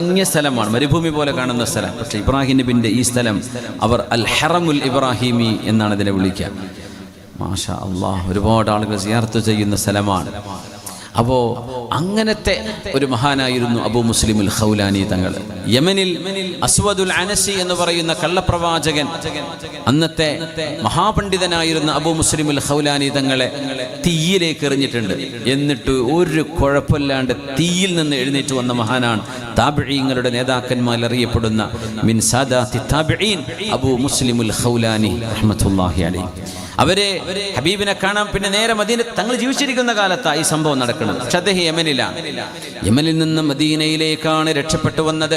സ്ഥലമാണ്, മരുഭൂമി പോലെ കാണുന്ന സ്ഥലം. പക്ഷേ ഇബ്രാഹിം നബിൻ്റെ ഈ സ്ഥലം അവർ അൽ ഹറമുൽ ഇബ്രാഹിമി എന്നാണ് ഇതിനെ വിളിക്കുക. മാഷാ അല്ലാഹ്, ഒരുപാട് ആളുകൾ സിയാറത്ത് ചെയ്യുന്ന സ്ഥലമാണ്. അപ്പോൾ അങ്ങനത്തെ ഒരു മഹാനായിരുന്നു അബൂ മുസ്ലിമുൽ ഖൗലാനി തങ്ങൾ. യമനിൽ അസ്വദുൽ അനസി എന്ന് പറയുന്ന കള്ളപ്രവാചകൻ, അന്നത്തെ മഹാപണ്ഡിതനായിരുന്ന അബൂ മുസ്ലിമുൽ ഖൗലാനി തങ്ങളെ തീയിലേക്ക് എറിഞ്ഞിട്ടുണ്ട്. എന്നിട്ട് ഒരു കുഴപ്പമില്ലാണ്ട് തീയിൽ നിന്ന് എഴുന്നേറ്റ് വന്ന മഹാനാണ് താബിഈങ്ങളുടെ നേതാക്കന്മാരിൽ അറിയപ്പെടുന്ന മിൻ സാദാത്തി താബിഈൻ അബൂ മുസ്ലിമുൽ ഖൗലാനി റഹ്മത്തുള്ളാഹി അലൈഹി. അവരെ ഹബീബിനെ കാണാൻ പിന്നെ നേരെ മദീന, തങ്ങൾ ജീവിച്ചിരിക്കുന്ന കാലത്താണ് ഈ സംഭവം നടക്കുന്നത്. പക്ഷെ അദ്ദേഹം യമനിലാണ്. യമനിൽ നിന്ന് മദീനയിലേക്കാണ് രക്ഷപ്പെട്ടു വന്നത്.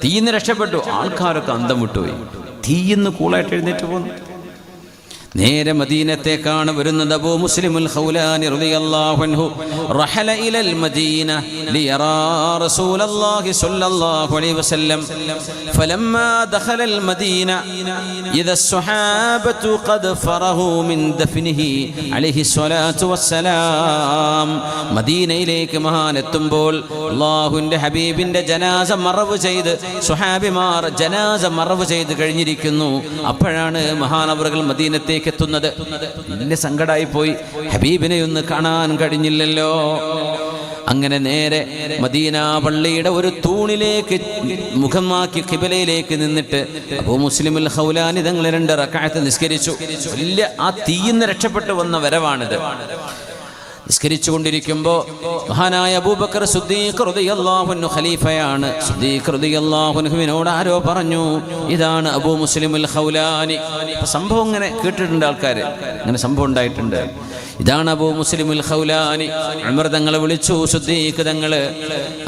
തീയിന്ന് രക്ഷപ്പെട്ടു. ആൾക്കാരൊക്കെ അന്തം വിട്ടുപോയി. തീയിന്ന് കൂളായിട്ട് എഴുന്നേറ്റ് പോന്നു. നേരെ മദീനത്തേക്കാണ് വരുന്നത്. അബൂ മുസ്ലിമുൽ ഖൗലാനി റളിയല്ലാഹു അൻഹു റഹല ഇലൽ മദീന ലിയറാ റസൂലല്ലാഹി സ്വല്ലല്ലാഹു അലൈഹി വസല്ലം ഫലമ്മാ ദഖലൽ മദീന ഇദാ സ്വഹാബതു ഖദ് ഫറഹു മിൻ ദഫ്നിഹി അലൈഹി സ്വലാത്തു വസ്സലാം. മദീനയിലേക്ക് മഹാൻ എത്തുമ്പോൾ അല്ലാഹുവിൻ്റെ ഹബീബിൻ്റെ ജനാസ മറവ് ചെയ്ത് സ്വഹാബിമാർ ജനാസ മറവ് ചെയ്ത് കഴിഞ്ഞിരിക്കുന്നു. അപ്പോഴാണ് മഹാനവറുകൾ മദീനത്തേക്ക് എത്തുന്നത്. വലിയ സങ്കടമായി പോയി. ഹബീബിനെ ഒന്ന് കാണാൻ കഴിഞ്ഞില്ലല്ലോ. അങ്ങനെ നേരെ മദീന പള്ളിയുടെ ഒരു തൂണിലേക്ക് മുഖമാക്കി ഖിബലയിലേക്ക് നിന്നിട്ട് അബൂ മുസ്ലിമുൽ ഖൗലാനി തങ്ങൾ 2 റക്അത്ത് നിസ്കരിച്ചു. വലിയ ആ തീയിന്ന് രക്ഷപ്പെട്ടു വന്ന വരവാണിത്. നിസ്കരിച്ചു കൊണ്ടിരിക്കുമ്പോൾ മഹാനായ അബൂബക്കർ സിദ്ദീഖ് റളിയല്ലാഹു അൻഹു ഖലീഫയാണ്. സിദ്ദീഖ് റളിയല്ലാഹു അൻഹുവിനോട് ആരോ പറഞ്ഞു, ഇതാണ് അബൂ മുസ്ലിമുൽ ഖൗലാനി. സംഭവം ഇങ്ങനെ കേട്ടിട്ടുണ്ട് ആൾക്കാർ, ഇങ്ങനെ സംഭവം ഉണ്ടായിട്ടുണ്ട്. ഇതാണ് അബൂ മുസ്ലിമുൽ ഖൗലാനി. ഉമർ തങ്ങളെ വിളിച്ചു, സിദ്ദീഖ് തങ്ങള്.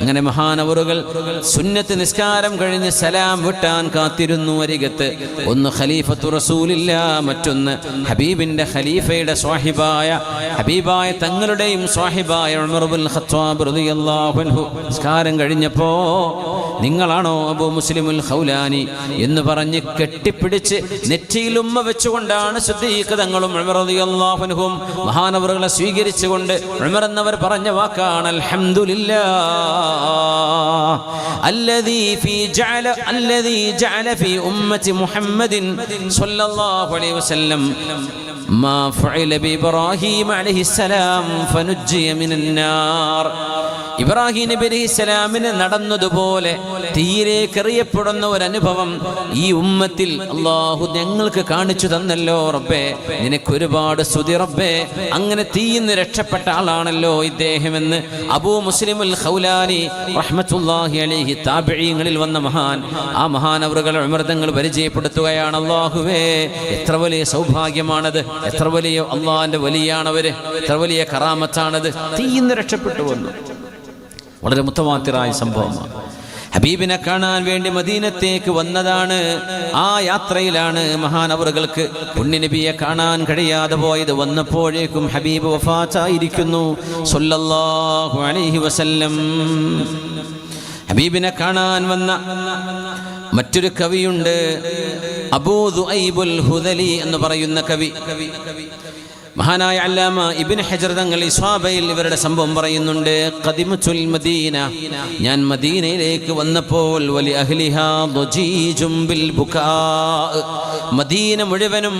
അങ്ങനെ മഹാനവറുകൾ സുന്നത്ത് നിസ്കാരം കഴിഞ്ഞ് സലാം വിട്ടാൻ കാത്തിരുന്നു അരികത്ത്. ഒന്ന് ഖലീഫത്തു റസൂലില്ല, മറ്റൊന്ന് ഹബീബിന്റെ ഖലീഫയുടെ സ്വാഹിബായ ഹബീബായ തങ്ങളുടെയും സ്വാഹിബായ ഉമർ ഇബ്നുൽ ഖത്താബ് റളിയല്ലാഹു അൻഹു. നിസ്കാരം കഴിഞ്ഞപ്പോ നിങ്ങളാണോ അബൂ മുസ്ലിമുൽ ഖൗലാനി എന്ന് പറഞ്ഞ് കെട്ടിപ്പിടിച്ച് നെറ്റിയിൽ ഉമ്മ വെച്ചുകൊണ്ടാണ് സിദ്ദീഖ് തങ്ങളും ഉമർ റളിയല്ലാഹു അൻഹും മഹാനവറുകളെ സ്വീകരിച്ചുകൊണ്ട് ഉമർ എന്നവർ പറഞ്ഞ വാക്കാണ് അൽഹംദുലില്ലാഹ് അല്ലദീ ജഅല ഫീ ഉമ്മത്തി മുഹമ്മദിൻ സ്വല്ലല്ലാഹു അലൈഹി വസല്ലം മാ ഫഅല ബി ഇബ്രാഹീം അലൈഹിസ്സലാം ഫനുജ്ജിയ മിനന്നാർ. ഇബ്രാഹിം നബി അലൈഹിസ്സലാമിന് നടന്നതുപോലെ തീയിലേക്ക് എറിയപ്പെടുന്ന ഒരനുഭവം ഈ ഉമ്മത്തിൽ അല്ലാഹു ഞങ്ങൾക്ക് കാണിച്ചു തന്നല്ലോ റബ്ബേ, നിനക്ക് ഒരുപാട് സ്തുതി റബ്ബേ. അങ്ങനെ തീയിന്ന് രക്ഷപ്പെട്ട ആളാണല്ലോ ഇദ്ദേഹമെന്ന് അബൂ മുസ്ലിമുൽ ഖൗലാനി റഹ്മത്തുള്ളാഹി അലൈഹി താബിഈങ്ങളിൽ വന്ന മഹാൻ. ആ മഹാനവറുകൾ ഉമർ തങ്ങൾ പരിചയപ്പെടുത്തുകയാണ്. അല്ലാഹുവേ, എത്ര വലിയ സൗഭാഗ്യമാണത്, എത്ര വലിയ അള്ളാഹിന്റെ വലിയാണവര്, എത്ര വലിയ കറാമത്താണത്. തീയിന്ന് രക്ഷപ്പെട്ടു വന്നു. വളരെ മുത്തവാത്തിറായ സംഭവമാണ്. ഹബീബിനെ കാണാൻ വേണ്ടി മദീനത്തേക്ക് വന്നതാണ്. ആ യാത്രയിലാണ് മഹാനവറുകൾക്ക് പുണ്യനബിയെ കാണാൻ കഴിയാതെ പോയത്. വന്നപ്പോഴേക്കും ഹബീബ് വഫാത്തായിരിക്കുന്നു സ്വല്ലല്ലാഹു അലൈഹി വസല്ലം. ഹബീബിനെ കാണാൻ വന്ന മറ്റൊരു കവിയുണ്ട്, അബൂ ദുഐബുൽ ഹുദലി എന്ന് പറയുന്ന കവി. മഹാനായ അല്ലാമ ഇബ്നു ഹജർ തങ്ങൾ ഇസ്വാബയിൽ ഇവരുടെ സംഭവം പറയുന്നുണ്ട്. ഖദിമത്തുൽ മദീന, ഞാൻ മദീനയിലേക്ക് വന്നപ്പോൾ വലി അഹ്ലിഹാ ദജീജും ബിൽ ബുകാ, മദീന മുഴുവനും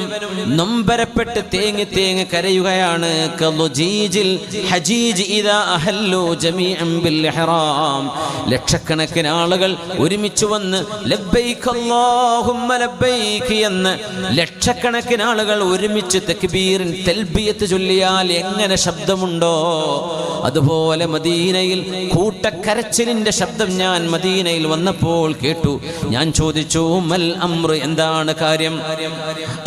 നൊമ്പരപ്പെട്ട് തേങ്ങി തേങ്ങി കരയുകയാണ്. കദജീജിൽ ഹജീജ് ഇദാ അഹല്ലു ജമീഅൻ ബിൽ ഇഹ്റാം, ലക്ഷക്കണക്കിന് ആളുകൾ ഒരുമിച്ച് വന്ന് ലബ്ബൈക അല്ലാഹുമ്മ ലബ്ബൈക എന്ന് ലക്ഷക്കണക്കിന് ആളുകൾ ഒരുമിച്ച് തക്ബീറിൻ തൽബിയത്ത് ചൊല്ലിയാൽ എങ്ങനെ ശബ്ദമുണ്ടോ അതുപോലെ മദീനയിൽ കൂട്ടക്കരച്ചിലിന്റെ ശബ്ദം ഞാൻ മദീനയിൽ വന്നപ്പോൾ കേട്ടു. ഞാൻ ചോദിച്ചു, മൽ അംർ, എന്താണ് കാര്യം?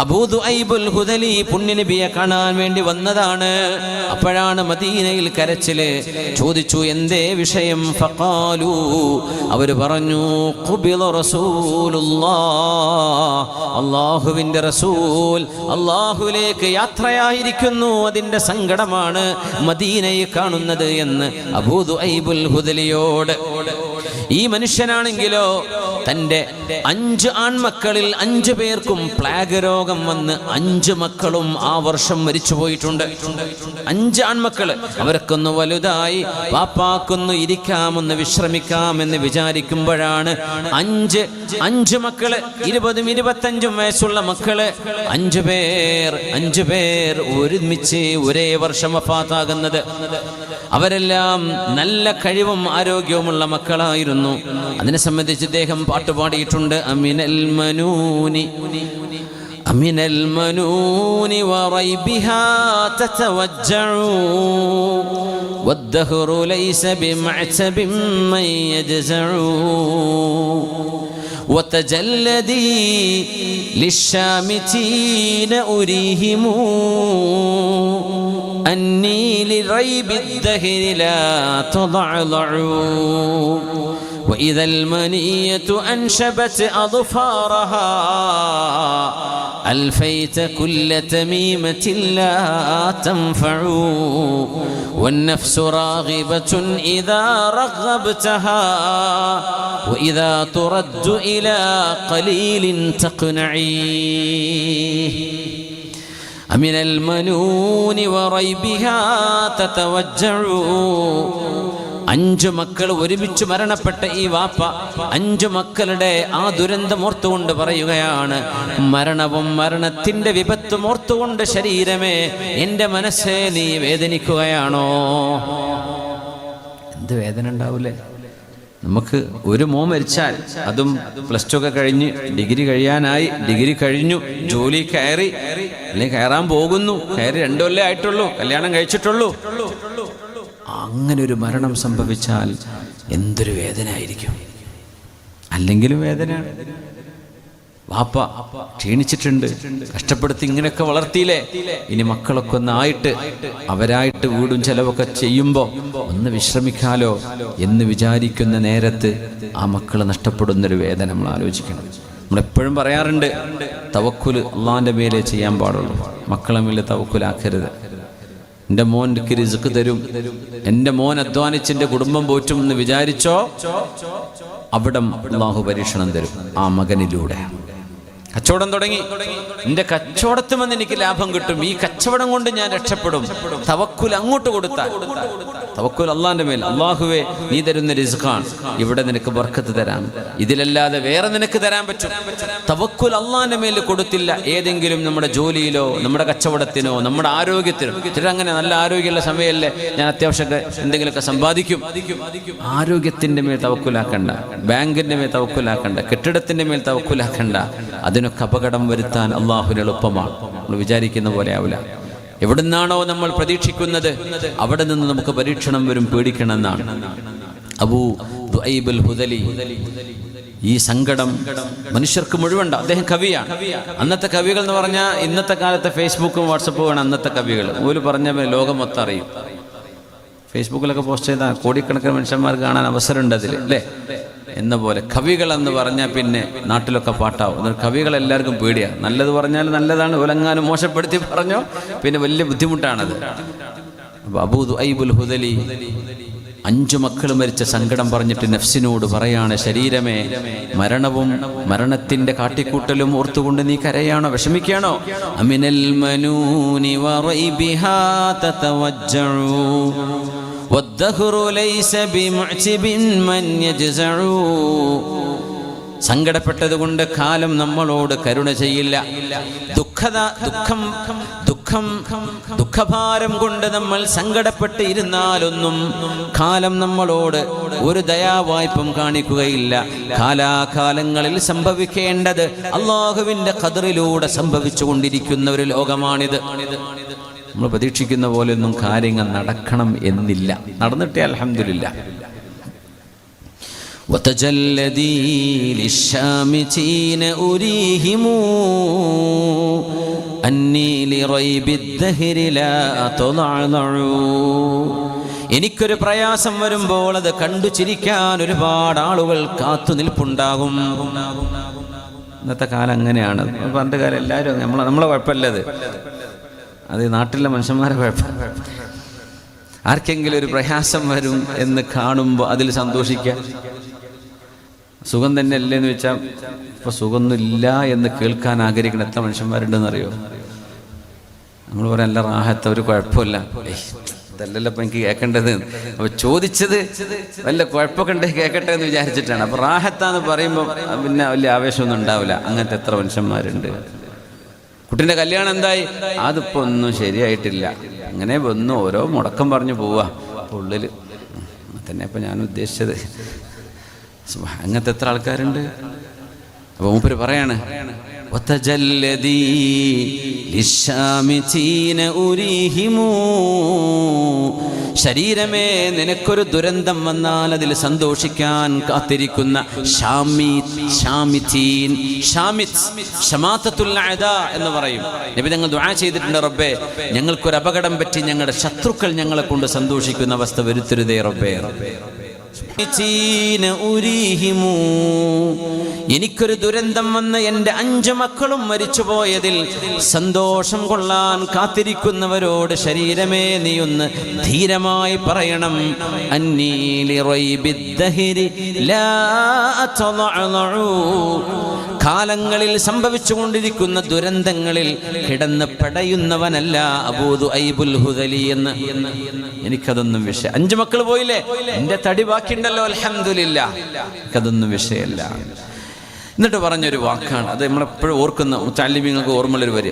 അബൂ ദുഐബുൽ ഹുദലി പുണ്യനബിയെ കാണാൻ വേണ്ടി വന്നതാണ്. അപ്പോഴാണ് മദീനയിൽ കരച്ചില്. ചോദിച്ചു, എന്തേ വിഷയം? ഫഖാലു, അവർ പറഞ്ഞു, ഖുബില റസൂലുള്ളാഹ്, അല്ലാഹുവിന്റെ റസൂൽ അല്ലാഹുവിലേക്ക് യാത്രയായിരിക്കുന്നു, അതിന്റെ സങ്കടമാണ് മദീനയെ കാണുന്നത് എന്ന് അബൂ ദുഐബുൽ ഹുദലിയോട്. ഈ മനുഷ്യനാണെങ്കിലോ തൻ്റെ 5 ആൺമക്കളിൽ 5 പേർക്കും പ്ലാഗ് രോഗം വന്ന് 5 മക്കളും ആ വർഷം മരിച്ചു പോയിട്ടുണ്ട്. 5 ആൺമക്കള്. അവർക്കൊന്ന് വലുതായി വാപ്പാക്കൊന്ന് ഇരിക്കാമെന്ന് വിശ്രമിക്കാമെന്ന് വിചാരിക്കുമ്പോഴാണ് 5 മക്കള് 20-25 വയസ്സുള്ള മക്കള് 5 പേർ ഒരുമിച്ച് ഒരേ വർഷം വഫാത്താകുന്നത്. അവരെല്ലാം നല്ല കഴിവും ആരോഗ്യവുമുള്ള മക്കളായിരുന്നു. അതിനെ സംബന്ധിച്ച് ഇദ്ദേഹം പാട്ടുപാടിയിട്ടുണ്ട്. അമിനൽ മനൂനി വറൈബിഹാ തതവജ്ജഉ വദ്ദഹ്റു ലൈസ ബിമഅ്തബിൻ മൻ യജ്സഉ وتجلدي للشامتين أريهم أني لريب الدهر لا تضعضع وإذا المنية أنشبت أظفارها ألفيت كل تميمة لا تنفع والنفس راغبة إذا رغبتها وإذا ترد إلى قليل تقنعيه أمن المنون وريبها تتوجع 5 മക്കൾ ഒരുമിച്ച് മരണപ്പെട്ട ഈ വാപ്പ 5 മക്കളുടെ ആ ദുരന്തം ഓർത്തുകൊണ്ട് പറയുകയാണ്, മരണവും മരണത്തിൻ്റെ വിപത്തും ഓർത്തുകൊണ്ട് ശരീരമേ, എൻ്റെ മനസ്സേ നീ വേദനിക്കുകയാണോ? എന്ത് വേദന ഉണ്ടാവൂലേ? നമുക്ക് ഒരു മോൻ മരിച്ചാൽ, അതും +2 ഒക്കെ കഴിഞ്ഞ് ഡിഗ്രി കഴിയാനായി, ഡിഗ്രി കഴിഞ്ഞു, ജോലി കയറി, അല്ലെങ്കിൽ കയറാൻ പോകുന്നു, കയറി 2 കൊല്ലം ആയിട്ടുള്ളൂ, കല്യാണം കഴിച്ചിട്ടുള്ളൂ, അങ്ങനെ ഒരു മരണം സംഭവിച്ചാൽ എന്തൊരു വേദനയായിരിക്കും. അല്ലെങ്കിലും വേദനയാണ്. വാപ്പ ക്ഷീണിച്ചിട്ടുണ്ട്, കഷ്ടപ്പെടുത്തി ഇങ്ങനെയൊക്കെ വളർത്തിയില്ലേ, ഇനി മക്കളൊക്കെ ഒന്നായിട്ട് അവരായിട്ട് വീടും ചെലവൊക്കെ ചെയ്യുമ്പോൾ ഒന്ന് വിശ്രമിക്കാലോ എന്ന് വിചാരിക്കുന്ന നേരത്ത് ആ മക്കൾ നഷ്ടപ്പെടുന്നൊരു വേദന നമ്മൾ ആലോചിക്കണം. നമ്മളെപ്പോഴും പറയാറുണ്ട്, തവക്കുല് അള്ളാഹിൻ്റെ മേലെ ചെയ്യാൻ പാടുള്ളൂ, മക്കളെ മേലെ തവക്കുലാക്കരുത്. എൻ്റെ മോൻ എനിക്ക് റിസ്ക് തരും, എൻ്റെ മോൻ അധ്വാനിച്ചെൻ്റെ കുടുംബം പോറ്റും എന്ന് വിചാരിച്ചോ, അവിടം അള്ളാഹു പരീക്ഷണം തരും ആ മകനിലൂടെ. കച്ചവടം തുടങ്ങി, എൻ്റെ കച്ചവടത്തിൽ നിന്ന് എനിക്ക് ലാഭം കിട്ടും, ഈ കച്ചവടം കൊണ്ട് ഞാൻ രക്ഷപ്പെടും. തവക്കുൽ അങ്ങോട്ട് കൊടുത്താൽ, തവക്കുൽ അള്ളാഹിൻ്റെ മേൽ, അള്ളാഹുവേ നീ തരുന്ന റിസ്ഖാണ്, ഇവിടെ നിനക്ക് ബർക്കത്ത് തരാം, ഇതിലല്ലാതെ വേറെ നിനക്ക് തരാൻ പറ്റും. തവക്കുൽ അള്ളാഹിൻ്റെ മേൽ കൊടുത്തില്ല, ഏതെങ്കിലും നമ്മുടെ ജോലിയിലോ നമ്മുടെ കച്ചവടത്തിനോ നമ്മുടെ ആരോഗ്യത്തിനോ, അങ്ങനെ നല്ല ആരോഗ്യമുള്ള സമയമല്ലേ, ഞാൻ അത്യാവശ്യം എന്തെങ്കിലുമൊക്കെ സമ്പാദിക്കും. ആരോഗ്യത്തിൻ്റെ മേൽ തവക്കുലാക്കണ്ട, ബാങ്കിൻ്റെ മേൽ തവക്കുലാക്കണ്ട, കെട്ടിടത്തിൻ്റെ മേൽ തവക്കുലാക്കണ്ട. അതിനൊക്കെ അപകടം വരുത്താൻ അള്ളാഹുവിന് എളുപ്പമാണ്. നമ്മൾ വിചാരിക്കുന്ന പോലെ ആവില്ല. എവിടുന്നാണോ നമ്മൾ പ്രതീക്ഷിക്കുന്നത് അവിടെ നിന്ന് നമുക്ക് പരീക്ഷണം വരും, പേടിക്കണമെന്നാണ്. അബൂ ദുഐബ് അൽ ഹുദലി, ഈ സങ്കടം മനുഷ്യർക്ക് മുഴുവൻ, അദ്ദേഹം കവിയാണ്. അന്നത്തെ കവികൾ എന്ന് പറഞ്ഞാൽ ഇന്നത്തെ കാലത്തെ ഫേസ്ബുക്കും വാട്സപ്പും ആണ് അന്നത്തെ കവികൾ. ഒരു പറഞ്ഞ ലോകം മൊത്തം അറിയും. ഫേസ്ബുക്കിലൊക്കെ പോസ്റ്റ് ചെയ്താൽ കോടിക്കണക്കിന് മനുഷ്യന്മാർ കാണാൻ അവസരമുണ്ട് അതിൽ, അല്ലേ? എന്ന പോലെ കവികൾ എന്ന് പറഞ്ഞാൽ പിന്നെ നാട്ടിലൊക്കെ പാട്ടാവും. കവികളെല്ലാവർക്കും പേടിയാണ്. നല്ലത് പറഞ്ഞാൽ നല്ലതാണ്, ഉലങ്ങാനും മോശപ്പെടുത്തി പറഞ്ഞോ പിന്നെ വലിയ ബുദ്ധിമുട്ടാണത്. അപ്പോൾ അബൂ ദുഐബ് അൽ ഹുദലി 5 മക്കൾ മരിച്ച സങ്കടം പറഞ്ഞിട്ട് നഫ്സിനോട് പറയാണ്, ശരീരമേ, മരണവും മരണത്തിന്റെ കാട്ടിക്കൂട്ടലും ഓർത്തുകൊണ്ട് നീ കരയാണോ, വിഷമിക്കുകയാണോ? അമിനൽ മനൂനി വറൈബിഹാ തതവജ്ജഉ വദ്ദഹ്റു ലൈസ ബിമുഅ്തിബിൻ മൻ യജ്സഉ. സങ്കടപ്പെട്ടതുകൊണ്ട് കാലം നമ്മളോട് കരുണ ചെയ്യില്ല. ദുഃഖഭാരം കൊണ്ട് നമ്മൾ സങ്കടപ്പെട്ട് ഇരുന്നാലൊന്നും കാലം നമ്മളോട് ഒരു ദയാവായ്പം കാണിക്കുകയില്ല. കാലാകാലങ്ങളിൽ സംഭവിക്കേണ്ടത് അല്ലാഹുവിൻ്റെ ഖദറിലൂടെ സംഭവിച്ചു കൊണ്ടിരിക്കുന്ന ഒരു ലോകമാണിത്. നമ്മൾ പ്രതീക്ഷിക്കുന്ന പോലെയൊന്നും കാര്യങ്ങൾ നടക്കണം എന്നില്ല. നടന്നിട്ടേ അൽഹംദുലില്ലാഹ്. وتجلدي للشامتين أريهم أني لريب الدهر لا تضعضع. എനിക്കൊരു പ്രയാസം വരുമ്പോൾ അത് കണ്ടു ചിരിക്കാൻ ഒരുപാട് ആളുകൾ കാത്തു നിൽപ്പുണ്ടാകും. ഇന്നത്തെ കാലം അങ്ങനെയാണ്. പണ്ട് കാലം എല്ലാവരും നമ്മളെ കുഴപ്പമില്ലത്, അത് നാട്ടിലെ മനുഷ്യന്മാരെ കുഴപ്പം. ആർക്കെങ്കിലും ഒരു പ്രയാസം വരും എന്ന് കാണുമ്പോൾ അതിൽ സന്തോഷിക്കുക. സുഖം തന്നെ അല്ലേന്ന് വെച്ചാൽ ഇപ്പോൾ സുഖമൊന്നുമില്ല എന്ന് കേൾക്കാൻ ആഗ്രഹിക്കുന്ന എത്ര മനുഷ്യന്മാരുണ്ടെന്നറിയോ? നമ്മൾ പറയാം നല്ല റാഹത്ത്, ഒരു കുഴപ്പമില്ല, ഇതല്ലല്ലോ ഇപ്പം എനിക്ക് കേൾക്കേണ്ടത്. അപ്പോൾ ചോദിച്ചത് വല്ല കുഴപ്പമൊക്കെ ഉണ്ടെങ്കിൽ കേൾക്കട്ടെ എന്ന് വിചാരിച്ചിട്ടാണ്. അപ്പോൾ റാഹത്താന്ന് പറയുമ്പോൾ പിന്നെ വലിയ ആവേശമൊന്നും ഉണ്ടാവില്ല. അങ്ങനത്തെ എത്ര മനുഷ്യന്മാരുണ്ട്. കുട്ടീൻ്റെ കല്യാണം എന്തായി? അതിപ്പോൾ ഒന്നും ശരിയായിട്ടില്ല, അങ്ങനെ വന്നു ഓരോ മുടക്കം പറഞ്ഞു പോവുക ഉള്ളിൽ. തന്നെ ഇപ്പം ഞാൻ ഉദ്ദേശിച്ചത്. അങ്ങനത്തെ എത്ര ആൾക്കാരുണ്ട്. അപ്പോൾ മൂപ്പര് പറയാണ്, ശരീരമേ നിനക്കൊരു ദുരന്തം വന്നാൽ അതിൽ സന്തോഷിക്കാൻ കാത്തിരിക്കുന്ന എന്ന് പറയും. നബി തങ്ങൾ ദുആ ചെയ്തിട്ടുണ്ട്, റബ്ബേ ഞങ്ങൾക്കൊരു അപകടം പറ്റി ഞങ്ങളുടെ ശത്രുക്കൾ ഞങ്ങളെ കൊണ്ട് സന്തോഷിക്കുന്ന അവസ്ഥ വരുത്തരുതേ റബ്ബേ. എനിക്കൊരു ദുരന്തം വന്ന് എൻ്റെ 5 മക്കളും മരിച്ചുപോയതിൽ സന്തോഷം കൊള്ളാൻ കാത്തിരിക്കുന്നവരോട് ശരീരമേ നീ ഒന്ന് ധീരമായി പറയണം, കാലങ്ങളിൽ സംഭവിച്ചുകൊണ്ടിരിക്കുന്ന ദുരന്തങ്ങളിൽ കിടന്ന് പടയുന്നവനല്ല അബൂ ദുഐബുൽ ഹുദലി എന്ന്. എനിക്കതൊന്നും വിഷയം. 5 മക്കൾ പോയില്ലേ, എൻ്റെ തടി ബാക്കിയുണ്ടല്ലോ, അൽഹംദുലില്ലാ, എനിക്കതൊന്നും വിഷയമല്ല. എന്നിട്ട് പറഞ്ഞൊരു വാക്കാണ്, അത് നമ്മളെപ്പോഴും ഓർക്കുന്ന മുത്തഅല്ലിമീങ്ങൾക്ക് ഓർമ്മയുള്ളൊരു വരി,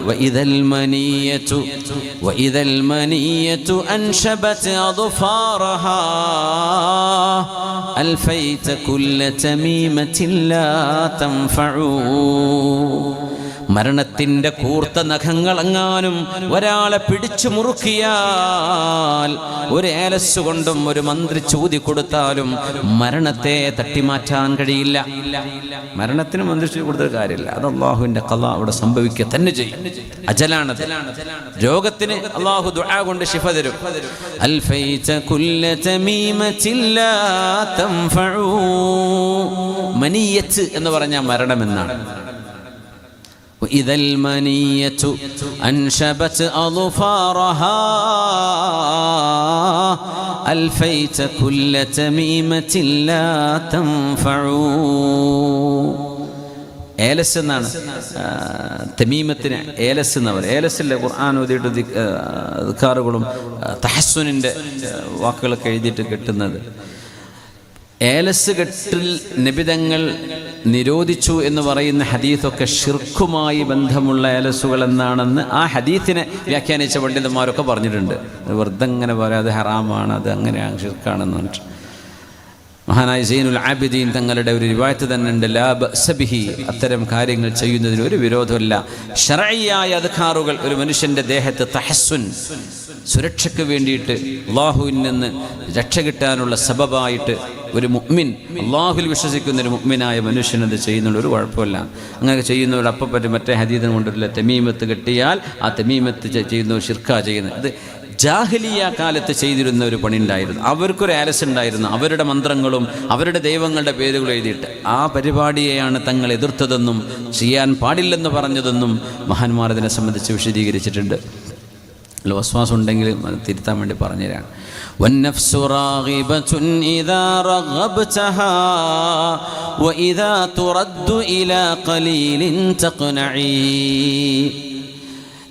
വഇദൽ മനീയതു അൻശബത് അദ്ഫാറഹാ അൽഫൈത കുല്ല തമീമത്തിൻ ലാ തൻഫഉ. മരണത്തിൻ്റെ കൂർത്ത നഖങ്ങളെങ്ങാനും ഒരാളെ പിടിച്ചു മുറുക്കിയാൽ, ഒരു ഏലസ് കൊണ്ടും ഒരു മന്ത്രി ചൂതി കൊടുത്താലും മരണത്തെ തട്ടിമാറ്റാൻ കഴിയില്ല. മരണത്തിന് മന്ത്രി ചൂതി കൊടുത്ത കാര്യമില്ല, അത് അള്ളാഹുവിൻ്റെ ഖളാ അവിടെ സംഭവിക്കുക തന്നെ ചെയ്യും. അജലാണത്. രോഗത്തിന് അള്ളാഹു ദുആ കൊണ്ട് ശിഫ തരും. അൽഫൈത കുല്ല തമീമത്തിൻ ലാ തൻഫഉ. മനിയത്ത് എന്ന് പറഞ്ഞാൽ മരണമെന്നാണ്. وإذا المنية أنشبت أظفارها ألفيت كل تميمة لا تنفع. ഏലസ് എന്നാണ് തമീമത്തിന് ഏലസ് എന്ന് പറയുന്നത്. ഏലസിലെ ഖുർആൻ ഓതിയിട്ട് ദിക്റുകളും തഹസ്സുനിൻ്റെ വാക്കുകളൊക്കെ എഴുതിയിട്ട് കിട്ടുന്നത്. ഏലസ് കെട്ടിൽ നിബിതങ്ങൾ നിരോധിച്ചു എന്ന് പറയുന്ന ഹദീസൊക്കെ ഷിർക്കുമായി ബന്ധമുള്ള ഏലസുകൾ എന്നാണെന്ന് ആ ഹദീസിനെ വ്യാഖ്യാനിച്ച പണ്ഡിതന്മാരൊക്കെ പറഞ്ഞിട്ടുണ്ട്. വെറുതെ അങ്ങനെ പറയാം അത് ഹറാമാണ്, അത് അങ്ങനെയാണ്, ഷിർക്കാണെന്ന് പറഞ്ഞിട്ട്. മഹാനായ സൈനുൽ ആബിദീൻ തങ്ങളുടെ ഒരു റിവായത്ത് തന്നെ ഉണ്ട്, ലാ ബഅസ ബിഹി, അത്തരം കാര്യങ്ങൾ ചെയ്യുന്നതിന് ഒരു വിരോധമല്ല. ശർഈയായ അദ്കാറുകൾ ഒരു മനുഷ്യൻ്റെ ദേഹത്ത് തഹസ്സുൻ, സുരക്ഷയ്ക്ക് വേണ്ടിയിട്ട് അള്ളാഹുവിൽ നിന്ന് രക്ഷ കിട്ടാനുള്ള സബബായിട്ട് ഒരു മുഅ്മിൻ, അള്ളാഹുവിൽ വിശ്വസിക്കുന്ന ഒരു മുഅ്മിനായ മനുഷ്യനത് ചെയ്യുന്നുള്ള ഒരു കുഴപ്പമില്ല. അങ്ങനെ ചെയ്യുന്നവർ അപ്പം പറ്റും. മറ്റേ ഹദീസിനെ കൊണ്ടുവരില്ല, തമീമത്ത് കെട്ടിയാൽ ആ തമീമത്ത് ചെയ്യുന്നവർ ഷിർക്കാ ചെയ്യുന്നത്. അത് ജാഹിലിയ കാലത്ത് ചെയ്തിരുന്ന ഒരു പണി ഉണ്ടായിരുന്നു. അവർക്കൊരു ആലസ് ഉണ്ടായിരുന്നു, അവരുടെ മന്ത്രങ്ങളും അവരുടെ ദൈവങ്ങളുടെ പേരുകൾ എഴുതിയിട്ട്. ആ പരിപാടിയെയാണ് തങ്ങൾ എതിർത്തതെന്നും ചെയ്യാൻ പാടില്ലെന്ന് പറഞ്ഞതെന്നും മഹാന്മാർ അതിനെ സംബന്ധിച്ച് വിശദീകരിച്ചിട്ടുണ്ട്. വസ്വാസം ഉണ്ടെങ്കിൽ തിരുത്താൻ വേണ്ടി പറഞ്ഞുതരാണ്. والنفس راغبة إذا رغبتها وإذا ترد إلى قليل تقنعي.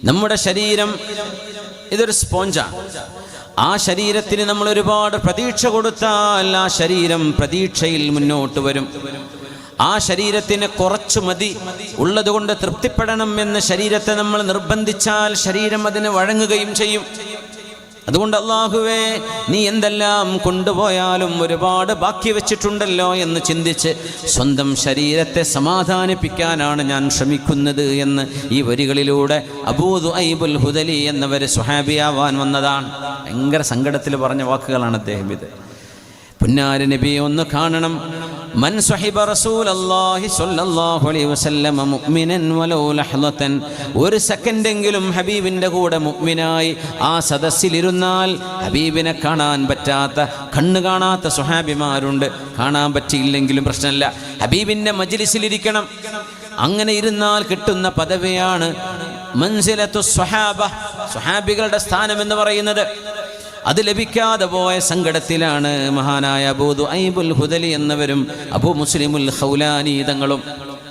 നമ്മുടെ ശരീരം ഇതൊരു സ്പോഞ്ചാണ്. ആ ശരീരത്തിന് നമ്മൾ ഒരുപാട് പ്രതീക്ഷ കൊടുത്താൽ ആ ശരീരം പ്രതീക്ഷയിൽ മുന്നോട്ട് വരും. ആ ശരീരത്തിന് കുറച്ചു മതി, ഉള്ളതുകൊണ്ട് തൃപ്തിപ്പെടണം എന്ന് ശരീരത്തെ നമ്മൾ നിർബന്ധിച്ചാൽ ശരീരം അതിന് വഴങ്ങുകയും ചെയ്യും. അതുകൊണ്ട് അല്ലാഹുവേ, നീ എന്തെല്ലാം കൊണ്ടുപോയാലും ഒരുപാട് ബാക്കി വെച്ചിട്ടുണ്ടല്ലോ എന്ന് ചിന്തിച്ച് സ്വന്തം ശരീരത്തെ സമാധാനിപ്പിക്കാനാണ് ഞാൻ ശ്രമിക്കുന്നത് എന്ന് ഈ വരികളിലൂടെ അബൂ ദുഐബുൽ ഹുദലി എന്നവർ സ്വഹാബിയാവാൻ വന്നതാണ്. ഭയങ്കര സങ്കടത്തിൽ പറഞ്ഞ വാക്കുകളാണ് അദ്ദേഹം ഇത്. പുന്നാര നബിയെ ഒന്ന് കാണണം. മൻ സ്വഹിബ റസൂലല്ലാഹി സ്വല്ലല്ലാഹു അലൈഹി വസല്ലമ മുഅ്മിനൻ വലൗ ലഹ്ളതൻ, ഒരു സെക്കൻഡെങ്കിലും ഹബീബിൻ്റെ കൂടെ മുഅ്മിനായി ആ സദസ്സിലിരുന്നാൽ ഹബീബിനെ കാണാൻ പറ്റാത്ത, കണ്ണ് കാണാത്ത സ്വഹാബിമാരുണ്ട്. കാണാൻ പറ്റിയില്ലെങ്കിലും പ്രശ്നമില്ല, ഹബീബിൻ്റെ മജ്ലിസിലിരിക്കണം. അങ്ങനെ ഇരുന്നാൽ കിട്ടുന്ന പദവിയാണ് മൻസിലത്തു സ്വഹാബ, സ്വഹാബികളുടെ സ്ഥാനം എന്ന് പറയുന്നത്. അത് ലഭിക്കാതെ പോയ സങ്കടത്തിലാണ് മഹാനായ അബൂ ദുഐബുൽ ഹുദലി എന്നവരും അബൂ മുസ്ലിമുൽ ഖൗലാനി തങ്ങളും.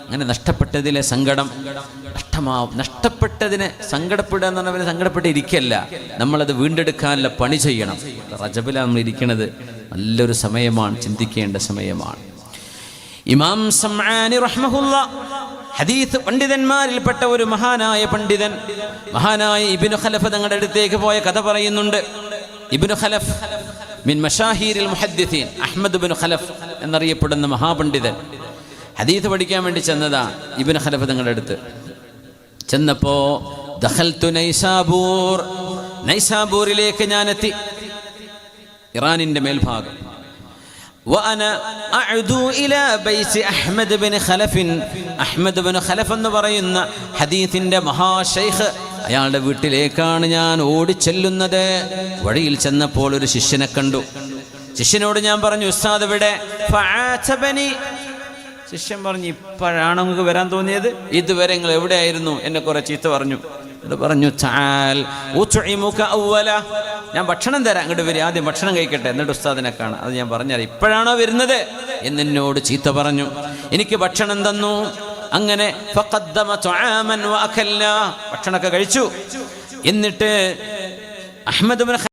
അങ്ങനെ നഷ്ടപ്പെട്ടതിലെ സങ്കടം നഷ്ടപ്പെട്ടതിനെ സങ്കടപ്പെടുക എന്ന് പറഞ്ഞാൽ സങ്കടപ്പെട്ടിരിക്കല്ല, നമ്മളത് വീണ്ടെടുക്കാനുള്ള പണി ചെയ്യണം. റജബിലാണ് നമ്മൾ ഇരിക്കുന്നത്, നല്ലൊരു സമയമാണ്, ചിന്തിക്കേണ്ട സമയമാണ്. ഇമാം സംആനി റഹ്മഹുല്ലാഹ് ഹദീസ് പണ്ഡിതന്മാരിൽപ്പെട്ട ഒരു മഹാനായ പണ്ഡിതൻ, മഹാനായ ഇബ്നു ഖലഫ് തങ്ങളുടെ അടുത്തേക്ക് പോയ കഥ പറയുന്നുണ്ട്. ഇബ്നു ഖലഫ് മിൻ മശാഹീരിൽ മുഹദ്ദിസീൻ, അഹ്മദ് ഇബ്നു ഖലഫ് എന്നറിയപ്പെടുന്ന മഹാപണ്ഡിതൻ ഹദീസ് പഠിക്കാൻ വേണ്ടി ചെന്നതാ. ഇബ്നു ഖലഫ് തങ്ങളുടെ അടുത്ത് ചെന്നപ്പോ ദഖൽതു നൈസാബൂർ, നൈസാബൂരിലേക്ക് ഞാനെത്തി, ഇറാനിന്റെ മേൽഭാഗം. وأنا أعدو إلى بيت أحمد بن خلف, അഹ്മദ് ബിൻ ഖലഫ് എന്ന് പറയുന്ന ഹദീസിന്റെ മഹാശൈഖ്, അയാളുടെ വീട്ടിലേക്കാണ് ഞാൻ ഓടിച്ചെല്ലുന്നത്. വഴിയിൽ ചെന്നപ്പോൾ ഒരു ശിഷ്യനെ കണ്ടു. ശിഷ്യനോട് ഞാൻ പറഞ്ഞു, ഉസ്താദ് ഇവിടെ. ഫഅതബനി, ശിഷ്യൻ പറഞ്ഞു, ഇപ്പോഴാണ് നമുക്ക് വരാൻ തോന്നിയത്? ഇതുവരെ നിങ്ങൾ എവിടെയായിരുന്നു? എന്നെ കുറെ ചീത്ത പറഞ്ഞു. ഇത് പറഞ്ഞു, തആൽ ഉത്ഇമുക അവല, ഞാൻ ഭക്ഷണം തരാം, അങ്ങോട്ട് വരും, ആദ്യം ഭക്ഷണം കഴിക്കട്ടെ, എന്നിട്ട് ഉസ്താദിനെ കാണാം. അത് ഞാൻ പറഞ്ഞാൽ ഇപ്പോഴാണോ വരുന്നത് എന്നോട് ചീത്ത പറഞ്ഞു. എനിക്ക് ഭക്ഷണം തന്നു. അങ്ങനെ ഫഖദ്ദമ തുആമൻ വഅകൽനാ, ഭക്ഷണമൊക്കെ കഴിച്ചു. എന്നിട്ട് അഹ്മദ് ബിൻ